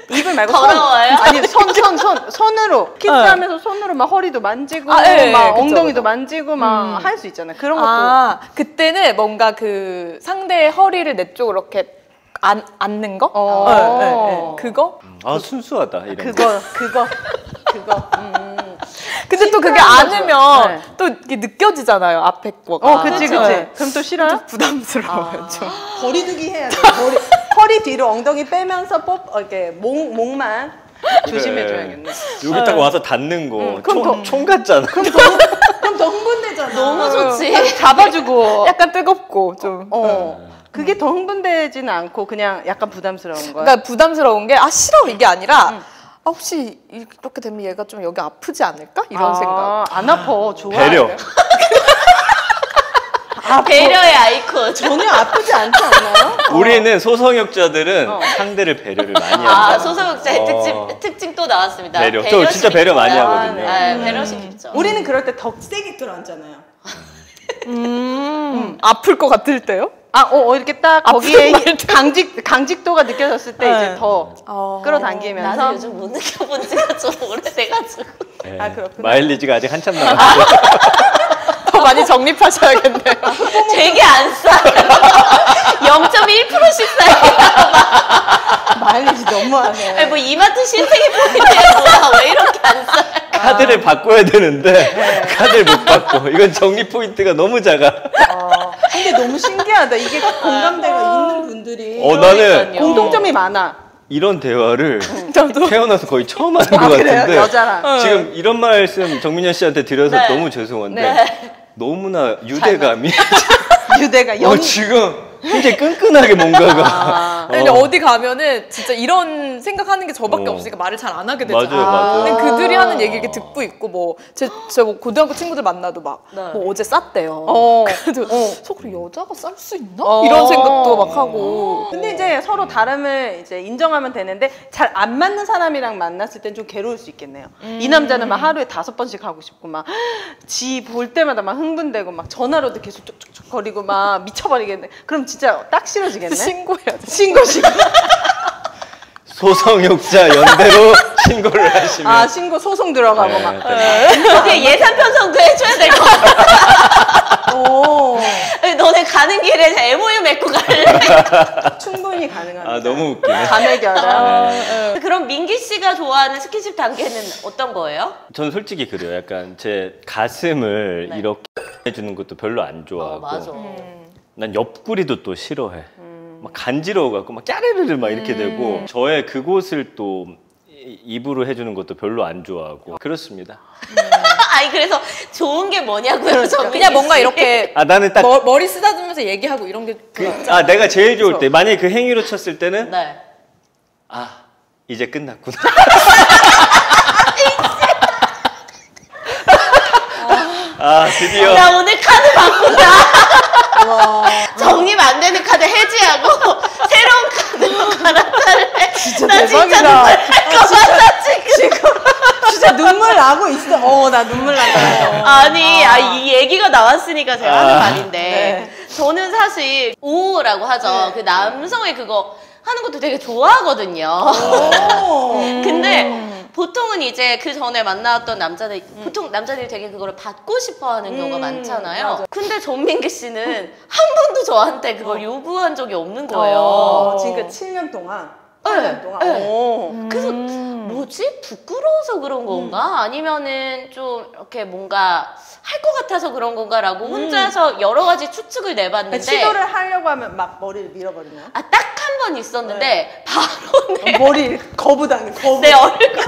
입을 말고 더러워요? 아니 손으로 키스하면서 손으로 막 허리도 만지고 네, 막 그쵸, 엉덩이도 그쵸. 만지고 막 할 수 있잖아요. 그런 것도 그때는 뭔가 그 상대의 허리를 내 쪽으로 이렇게 앉는 거? 어. 그거? 아 순수하다 이런 거. 그거 근데 또 그게 심플한 거죠. 않으면 네. 또 이게 느껴지잖아요, 앞에 거가. 그치. 네. 그럼 또 싫어요? 부담스러워요, 좀. 거리두기 해야 돼. 허리 뒤로 엉덩이 빼면서 이렇게 목만 조심해줘야겠네. 여기 딱 와서 닿는 거. 그럼 총 같잖아. 그럼 더 흥분되잖아. 너무 좋지. 잡아주고. 약간 뜨겁고 좀. 그게 더 흥분되지는 않고 그냥 약간 부담스러운 거야. 그러니까 부담스러운 게 싫어 이게 아니라 혹시 이렇게 되면 얘가 좀 여기 아프지 않을까? 이런 생각. 안 아파. 좋아. 배려. 배려의 아이콘. 전혀 아프지 않지 않나요? 우리는 소성욕자들은 상대를 배려를 많이 한다. 아, 소속자의 특징 또 나왔습니다. 배려. 저 진짜 배려 많이 깊다. 하거든요. 네, 배려심 깊죠. 우리는 그럴 때 더 세게 끌어안잖아요. 아플 것 같을 때요? 이렇게 딱 거기에 강직도가 느껴졌을 때 이제 더 끌어당기면서. 나는 요즘 못 느껴본 지가 좀 오래돼가지고. 네. 그렇구나. 마일리지가 아직 한참 남았어요. 더 많이 정립하셔야겠네요. 되게 안 싸요. 0.1%씩 싸요. 마일리지 너무하네. 아니, 뭐 이마트 신세계 포인트야 뭐야. 왜 이렇게 안 싸요? 카드를 바꿔야 되는데 카드를 못 바꿔. 이건 정리 포인트가 너무 작아. 근데 너무 신기하다. 이게 공감대가 있는 분들이 나는 그러니까요. 공통점이 많아. 이런 대화를 저도. 태어나서 거의 처음 하는 것 그래요? 같은데 여자랑. 지금 이런 말씀 정민현 씨한테 드려서 네. 너무 죄송한데 너무나 유대감이 유대가 지금 굉장히 끈끈하게 뭔가가 근데 어디 가면은 진짜 이런 생각하는 게 저밖에 어. 없으니까 말을 잘 안 하게 되잖아요. 맞아요. 근데 그들이 하는 얘기 이렇게 듣고 있고 뭐 뭐 고등학교 친구들 만나도 막 뭐 어제 쌌대요. 그래도 속으로 여자가 쌀 수 있나? 이런 생각도 막 하고. 근데 이제 서로 다름을 이제 인정하면 되는데 잘 안 맞는 사람이랑 만났을 땐 좀 괴로울 수 있겠네요. 이 남자는 막 하루에 5번씩 하고 싶고 막 지 볼 때마다 막 흥분되고 막 전화로도 계속 쪽쪽쪽 거리고 막 미쳐버리겠네. 그럼 진짜 딱 싫어지겠네. 신고해야지. 신고. 소성욕자 연대로 신고를 하시면 아, 신고 소송 들어가고 네, 막. 어떻게 예산 편성도 해줘야 될 것 같아. 오, 너네 가는 길에 MOU 맺고 갈래? 충분히 가능합니다. 아 너무 웃기네. 자매결혼. 그럼 민기 씨가 좋아하는 스킨십 단계는 어떤 거예요? 저는 솔직히 그래요. 약간 제 가슴을 네. 이렇게 해주는 것도 별로 안 좋아하고 맞아. 난 옆구리도 또 싫어해. 막 간지러워갖고 막 짜르르르 막 이렇게 되고 저의 그곳을 또 입으로 해주는 것도 별로 안 좋아하고 그렇습니다. 아니 그래서 좋은 게 뭐냐고요? 그냥 뭔가 이렇게 아 나는 딱 머리 쓰다듬으면서 얘기하고 이런 게 아 내가 제일 좋을 때 만약에 그 행위로 쳤을 때는 네. 아 이제 끝났구나. 아 드디어 나 오늘 카드 바꾼다. 정립 안 되는 카드 해지하고 새로운 카드로 갈아탈래. 진짜 나 진짜 대박이다. 눈물 날것 같아 지금. 진짜 눈물 나고 있어. 나 눈물 난다. 아니, 이 얘기가 나왔으니까 제가 하는 말인데 네. 저는 사실 우라고 하죠. 그 남성의 그거 하는 것도 되게 좋아하거든요. 근데 보통은 이제 그 전에 만나왔던 남자들 보통 남자들이 되게 그거를 받고 싶어 하는 경우가 많잖아요. 맞아. 근데 전민기 씨는 한 번도 저한테 그걸 요구한 적이 없는 거예요. 지금 7년 동안. 네, 8년 동안. 네. 오. 그래서 뭐지? 부끄러워서 그런 건가? 아니면은 좀 이렇게 뭔가 할 것 같아서 그런 건가라고 혼자서 여러 가지 추측을 내봤는데 시도를 하려고 하면 막 머리를 밀어버리나요? 아, 딱 한 번 있었는데 바로 머리 거부당해. 거부. 내 얼굴을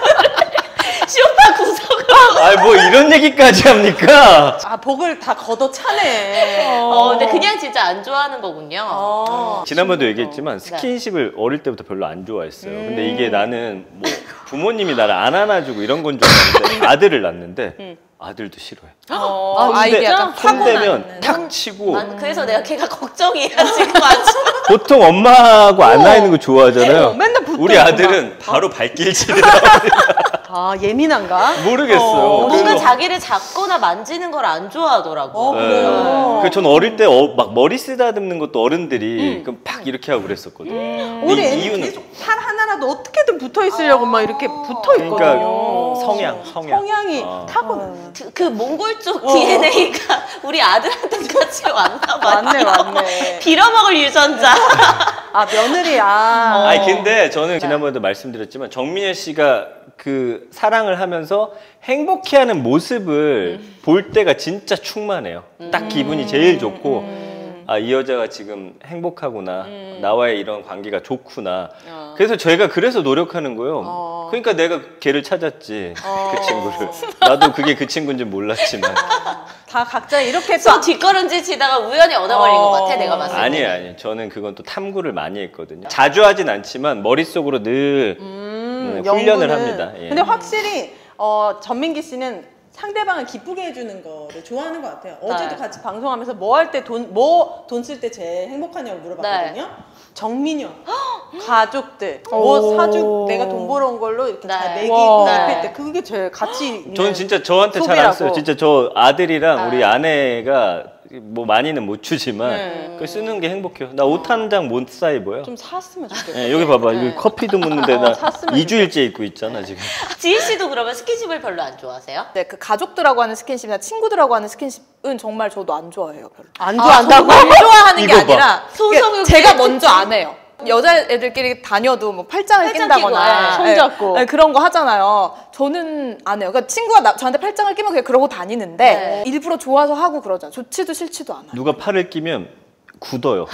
쇼파 구석으로 아이 뭐 이런 얘기까지 합니까? 아, 복을 다 걷어차네. 근데 그냥 진짜 안 좋아하는 거군요. 지난번도 얘기했지만 스킨십을 어릴 때부터 별로 안 좋아했어요. 근데 이게 나는 뭐 부모님이 나를 안 안아주고 이런 건 줄 알았는데 아들을 낳는데 아들도 싫어해. 아이게 약간 손대면 탁 치고 그래서 내가 걔가 걱정이야 지금 아주. 보통 엄마하고 안아 있는 거 좋아하잖아요. 맨날 붙어 우리 있고 아들은 바로 발길질을 아, 예민한가? 모르겠어요. 뭔가 그래서 자기를 잡거나 만지는 걸 안 좋아하더라고. 그래요? 전 어릴 때 막 머리 쓰다듬는 것도 어른들이 그럼 팍 이렇게 하고 그랬었거든요. 우리 근데 애는 계속 팔 하나라도 어떻게든 붙어 있으려고 막 이렇게 붙어 있거든요. 그러니까 성향이 타고나. 그 몽골 쪽 DNA가 우리 아들한테까지 왔나 봐요. 맞네. 빌어먹을 유전자. 아, 며느리야. 아니 근데 저는 지난번에도 말씀드렸지만 정민혜 씨가 그 사랑을 하면서 행복해하는 모습을 볼 때가 진짜 충만해요. 딱 기분이 제일 좋고 아, 이 여자가 지금 행복하구나. 나와의 이런 관계가 좋구나. 그래서 저희가 그래서 노력하는 거예요. 그러니까 내가 걔를 찾았지. 그 친구를. 나도 그게 그 친구인지 몰랐지만. 다 각자 이렇게 또 뒷걸음질 치다가 우연히 얻어걸린 것 같아 내가 봤을 때. 아니에요. 저는 그건 또 탐구를 많이 했거든요. 자주 하진 않지만 머릿속으로 늘 훈련을 합니다. 예. 근데 확실히 전민기 씨는 상대방을 기쁘게 해주는 거를 좋아하는 것 같아요. 어제도 같이 방송하면서 뭐 할 때 돈 쓸 때 제일 행복하냐고 물어봤거든요. 정민이 형, 가족들, 뭐 사주 내가 돈 벌어온 걸로 이렇게 잘 먹이고 싶을 때 그게 제일 같이 저는 진짜 저한테 잘 안 써요. 진짜 저 아들이랑 우리 아내가 뭐 많이는 못 주지만 그 쓰는 게 행복해요. 나 옷 한 장 못 사 입어요. 좀 샀으면 좋겠어. 네, 여기 봐봐. 여기 커피도 묻는데 나 샀으면 2주일째 입고 있잖아 지금. 지희 씨도 그러면 스킨십을 별로 안 좋아하세요? 네, 그 가족들하고 하는 스킨십이나 친구들하고 하는 스킨십은 정말 저도 안 좋아해요. 별로. 안 좋아한다고? 안 좋아하는 게 이거 봐. 아니라 소속을 제가 먼저 안 해요. 여자애들끼리 다녀도 뭐 팔짱을 팔짱 낀다거나 끼고, 손잡고. 네, 그런 거 하잖아요. 저는 안 해요. 그러니까 친구가 저한테 팔짱을 끼면 그냥 그러고 다니는데 일부러 좋아서 하고 그러잖아요. 좋지도 싫지도 않아요. 누가 팔을 끼면 굳어요.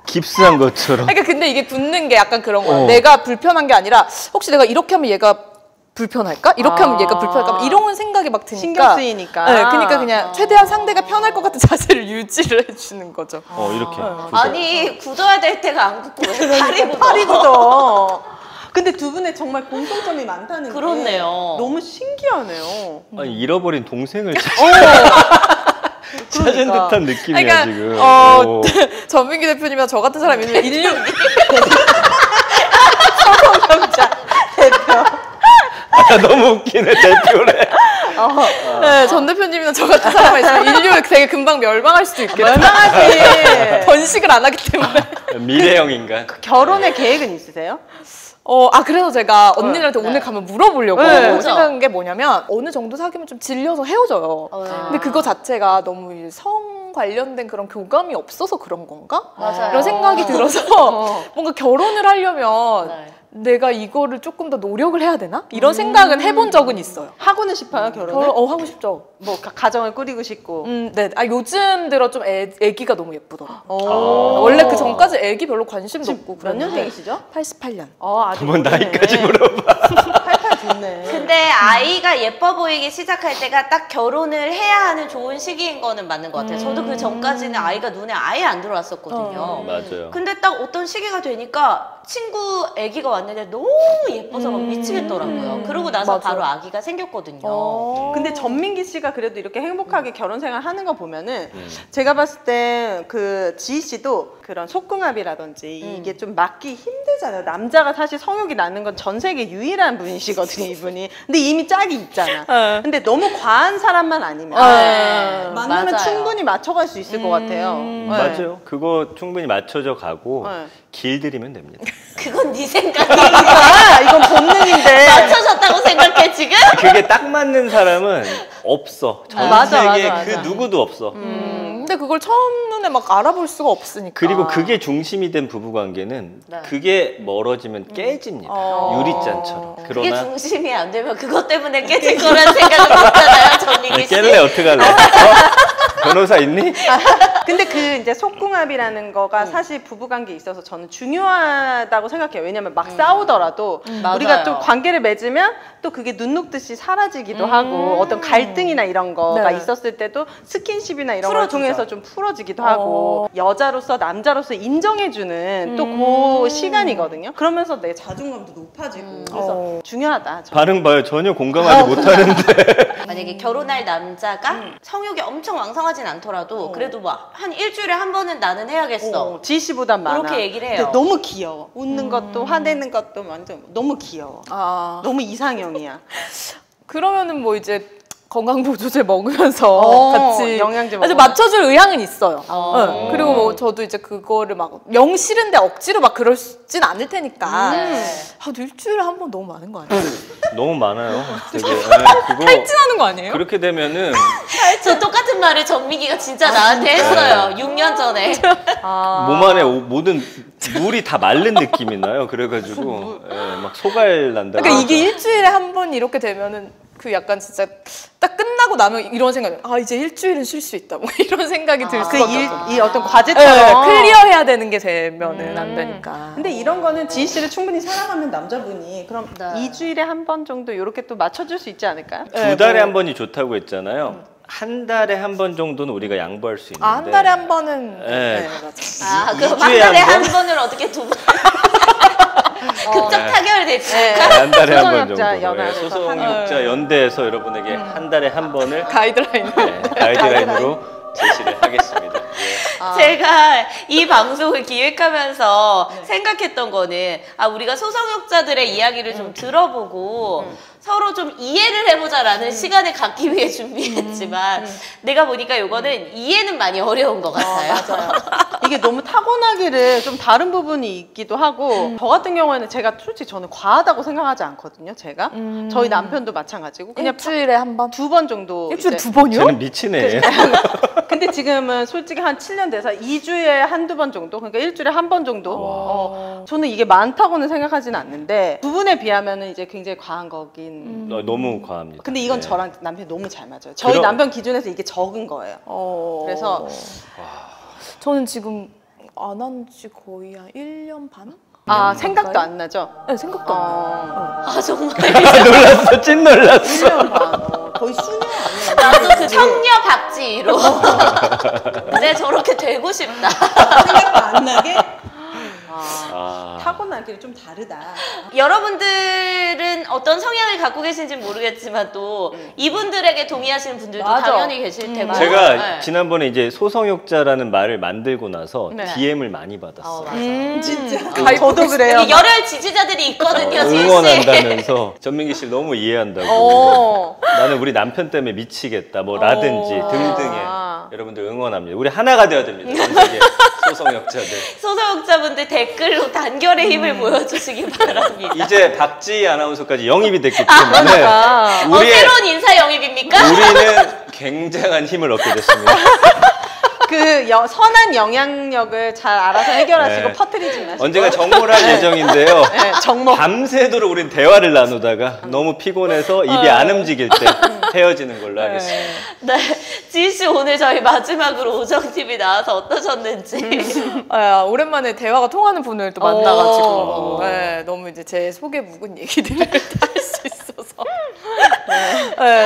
깁스한 것처럼. 그러니까 근데 이게 굳는 게 약간 그런 거예요. 내가 불편한 게 아니라 혹시 내가 이렇게 하면 얘가 불편할까? 이렇게 하면 얘가 불편할까? 이런 생각이 막 드니까 신경 쓰이니까. 네, 그러니까 그냥 최대한 상대가 편할 것 같은 자세를 유지를 해주는 거죠. 이렇게. 아니 굳어야 될 때가 안 굳고 왜 팔이 굳어? 팔이 굳어. 근데 두 분의 정말 공통점이 많다는 게 그렇네요. 너무 신기하네요. 아니, 잃어버린 동생을 찾은 듯한 느낌이야 그러니까 지금. 전민기 대표님이나 저 같은 사람이 있는데 인류 성경자 대표. 아, 너무 웃기네 대표래. 네, 전 대표님이나 저 같은 사람이 있으면 인류 되게 금방 멸망할 수도 있겠다. 얼마나지? 번식을 안 하기 때문에. 미래형 인간. 결혼의 계획은 있으세요? 그래서 제가 언니들한테 오늘 가면 물어보려고 네. 생각한 게 뭐냐면 어느 정도 사귀면 좀 질려서 헤어져요. 근데 그거 자체가 너무 이제 성 관련된 그런 교감이 없어서 그런 건가? 맞아요. 이런 생각이 들어서 뭔가 결혼을 하려면 네. 내가 이거를 조금 더 노력을 해야 되나? 이런 생각은 해본 적은 있어요. 하고는 싶어요, 결혼을? 하고 싶죠. 뭐 가정을 꾸리고 싶고. 네. 요즘 들어 좀 애기가 너무 예쁘더라. 오. 원래 그 전까지 애기 별로 관심도 없고. 몇 년생이시죠? 88년. 아주 한번 나이까지 물어봐. 88 좋네. 근데 아이가 예뻐 보이기 시작할 때가 딱 결혼을 해야 하는 좋은 시기인 거는 맞는 것 같아요. 저도 그 전까지는 아이가 눈에 아예 안 들어왔었거든요. 맞아요. 근데 딱 어떤 시기가 되니까 친구 아기가 왔는데 너무 예뻐서 막 미치겠더라고요. 그러고 나서 맞아요. 바로 아기가 생겼거든요. 근데 전민기 씨가 그래도 이렇게 행복하게 결혼 생활 하는 거 보면은 제가 봤을 때 그 지희 씨도 그런 속궁합이라든지 이게 좀 맞기 힘들잖아요. 남자가 사실 성욕이 나는 건 전 세계 유일한 분이시거든요, 이분이. 근데 이미 짝이 있잖아. 근데 너무 과한 사람만 아니면 만나면 맞아요. 충분히 맞춰갈 수 있을 것 같아요. 네. 맞아요. 그거 충분히 맞춰져 가고 네. 길들이면 됩니다. 그건 네 생각이야. 이건 본능인데. 맞춰졌다고 생각해 지금? 그게 딱 맞는 사람은 없어. 전 맞아, 세계 맞아, 그 맞아. 누구도 없어. 근데 그걸 첫눈에 막 알아볼 수가 없으니까. 그리고 그게 중심이 된 부부 관계는 네. 그게 멀어지면 깨집니다. 유리잔처럼. 그게 그러나 중심이 안 되면 그것 때문에 깨질 거란 생각을 못하나요, 전민기 씨? 깰래 어떡할래? 변호사 있니? 근데 그 이제 속궁합이라는 거가 사실 부부관계에 있어서 저는 중요하다고 생각해요. 왜냐면 막 싸우더라도 우리가 맞아요. 또 관계를 맺으면 또 그게 눈 녹듯이 사라지기도 하고 어떤 갈등이나 이런 거가 네. 있었을 때도 스킨십이나 이런 걸 풀어주죠. 통해서 좀 풀어지기도 하고 여자로서 남자로서 인정해주는 또 그 시간이거든요. 그러면서 내 자존감도 높아지고 그래서 중요하다. 저는. 반응 봐요. 전혀 공감하지 못하는데. 만약에 결혼할 남자가 성욕이 엄청 왕성하진 않더라도 그래도 막 한 일주일에 한 번은 나는 해야겠어. 지희 씨보단 많아. 그렇게 얘기를 해요. 근데 너무 귀여워. 웃는 것도 화내는 것도 완전 너무 귀여워. 아, 너무 이상형이야. 그러면은 뭐 이제 건강보조제 먹으면서 같이 영양제 아주 먹으면서. 맞춰줄 의향은 있어요. 네. 그리고 뭐 저도 이제 그거를 막 영 싫은데 억지로 막 그러진 않을 테니까 너 일주일에 한 번 너무 많은 거 아니에요? 너무 많아요. 되게. 그거 탈진하는 거 아니에요? 그렇게 되면은 저 똑같은 말을 정민이가 진짜 나한테 했어요. 6년 전에. 몸 안에 모든 물이 다 마른 느낌이 나요. 그래가지고 막 소갈 난다. 그러니까 이게 일주일에 한 번 이렇게 되면은 그 약간 진짜 딱 끝나고 나면 이런 생각이 이제 일주일은 쉴 수 있다 뭐 이런 생각이 들 수가 있어요. 이 어떤 네, 과제처럼. 클리어해야 되는 게 되면은 안 되니까. 근데 이런 거는 지희 씨를 충분히 사랑하는 남자분이 그럼 네. 2주일에 한 번 정도 이렇게 또 맞춰줄 수 있지 않을까요? 두 달에 한 번이 좋다고 했잖아요. 한 달에 한 번 정도는 우리가 양보할 수 있는데. 한 달에 한 번은 네. 맞아. 그럼 2주에 한 달에 한 한 번? 번을 어떻게 두 번? 급적 타결됐지. 한 달에 한 번 정도. 소송역자 연합에서 소송육자 연대에서 여러분에게 한 달에 한 번을 가이드라인. 가이드라인으로 제시를 하겠습니다. 제가 이 방송을 기획하면서 생각했던 거는 우리가 소송역자들의 이야기를 좀 들어보고 서로 좀 이해를 해보자라는 시간을 갖기 위해 준비했지만 내가 보니까 이거는 이해는 많이 어려운 것 같아요. 맞아요. 이게 너무 타고나기를 좀 다른 부분이 있기도 하고 저 같은 경우에는 제가 솔직히 저는 과하다고 생각하지 않거든요. 제가 저희 남편도 마찬가지고 그냥 일주일에 한 번. 2번 정도 일주일에 이제 2번이요? 쟤는 미치네. 근데 지금은 솔직히 한 7년 돼서 2주에 한두 번 정도 그러니까 일주일에 한 번 정도 저는 이게 많다고는 생각하지는 않는데 두 분에 비하면은 이제 굉장히 과한 거긴 너무 과합니다. 근데 이건 네. 저랑 남편이 너무 잘 맞아요. 저희 남편 기준에서 이게 적은 거예요. 그래서 저는 지금 안 한 지 거의 한 1년 반? 생각도 안 나죠? 네, 생각도 안 나요. 정말. 놀랐어, 찐 놀랐어. 1년 반. 거의 수년 아니에요. 나도 그 청녀 박지희로. 내 저렇게 되고 싶다. 생각도 안 나게? 아. 타고나기를 좀 다르다. 여러분들은 어떤 성향을 갖고 계신지 모르겠지만 또 이분들에게 동의하시는 분들도 맞아. 당연히 계실 테고. 제가 네. 지난번에 이제 소성욕자라는 말을 만들고 나서 네. DM을 많이 받았어요. 맞아. 진짜. 가입 저도 그래요. 이게 열혈 지지자들이 있거든요, 지희 씨. 응원한다면서 전민기 씨를 너무 이해한다고. 나는 우리 남편 때문에 미치겠다, 뭐 라든지 등등의 여러분들 응원합니다. 우리 하나가 되어야 됩니다. 전 세계 소송역자들. 소송역자분들 댓글로 단결의 힘을 보여주시기 바랍니다. 이제 박지희 아나운서까지 영입이 됐기 때문에 우리의 새로운 인사 영입입니까? 우리는 굉장한 힘을 얻게 됐습니다. 그 선한 영향력을 잘 알아서 해결하시고 네. 퍼뜨리지 마시고. 언젠가 정모를 할 예정인데요. 네, 정모. 밤새도록 우린 대화를 나누다가 너무 피곤해서 입이 안 움직일 때 헤어지는 걸로 하겠습니다. 네, 지희 씨 오늘 저희 마지막으로 오정 TV 나와서 어떠셨는지. 오랜만에 대화가 통하는 분을 또 만나가지고 너무 이제 제 속에 묵은 얘기들을 다 할 수 있어서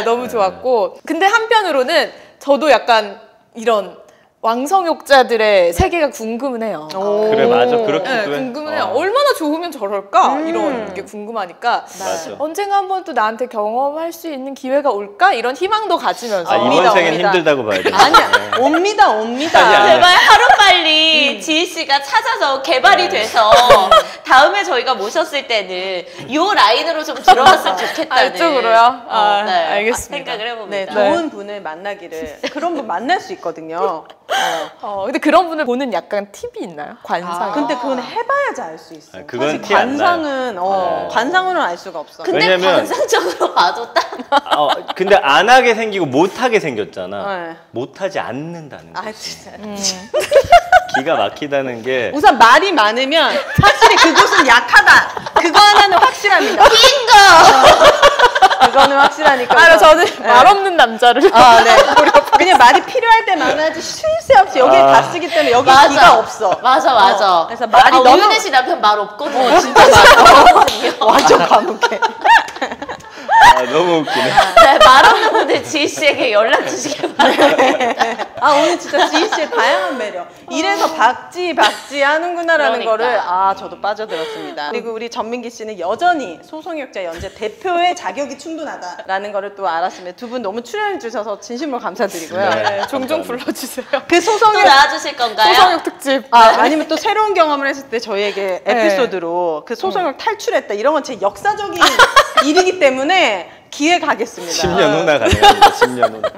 너무 좋았고, 근데 한편으로는 저도 약간 이런 왕성욕자들의 세계가 궁금은 해요. 그래, 맞아. 그렇기도 해. 궁금은 해요. 얼마나 좋으면 저럴까? 이런 게 궁금하니까 맞아. 언젠가 한번 또 나한테 경험할 수 있는 기회가 올까? 이런 희망도 가지면서 이번 생엔 힘들다고 봐야 돼. 아니야, 옵니다, 옵니다. 아니야. 제발 하루빨리 지희 씨가 찾아서 개발이 돼서 다음에 저희가 모셨을 때는 요 라인으로 좀 들어왔으면 좋겠다는 이쪽으로요? 네, 알겠습니다. 생각을 해봅니다. 네, 좋은 분을 만나기를. 그런 분 만날 수 있거든요. 근데 그런 분을 보는 약간 팁이 있나요? 관상. 근데 그건 해봐야지 알 수 있어. 그건 사실 티 안 나요. 관상은 관상으로는 알 수가 없어. 근데 왜냐면- 관상적으로 봐도 딱 근데 안 하게 생기고 못 하게 생겼잖아. 네. 못 하지 않는다는 거. 아 진짜. 기가 막히다는 게 우선 말이 많으면 확실히 그곳은 약하다. 그거 하나는 확실합니다. 그거는 확실하니까. 저는 말 없는 남자를. 네. 그냥 말이 필요할 때 많아야지 쉴 새 없이 여기에 다 쓰기 때문에 여기 맞아. 기가 없어. 맞아. 그래서 말이 너무 오윤혜 씨 남편 말 없거든요. 진짜 말 없거든요. 완전 과묵해. 너무 웃기네. 네, 말 없는 분들 지희 씨에게 연락 주시기 바랍니다. 오늘 진짜 지희 씨의 다양한 매력. 이래서 박지 하는구나라는 그러니까. 거를 저도 빠져들었습니다. 그리고 우리 전민기 씨는 여전히 소송역자 연재 대표의 자격이 충분하다라는 거를 또 알았습니다. 두 분 너무 출연해 주셔서 진심으로 감사드리고요. 네. 종종 불러주세요. 그 또 소송역 나와주실 건가요? 소성욕 특집. 아니면 또 새로운 경험을 했을 때 저희에게 에피소드로 그 소송역 탈출했다 이런 건 제 역사적인 일이기 때문에 기회 가겠습니다. 10년 후나 가능합니다. 10년 후나.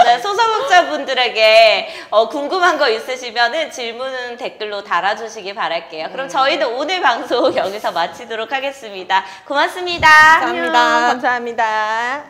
네, 소상공자분들에게 궁금한 거 있으시면은 질문은 댓글로 달아주시기 바랄게요. 그럼 저희는 오늘 방송 여기서 마치도록 하겠습니다. 고맙습니다. 감사합니다. 감사합니다.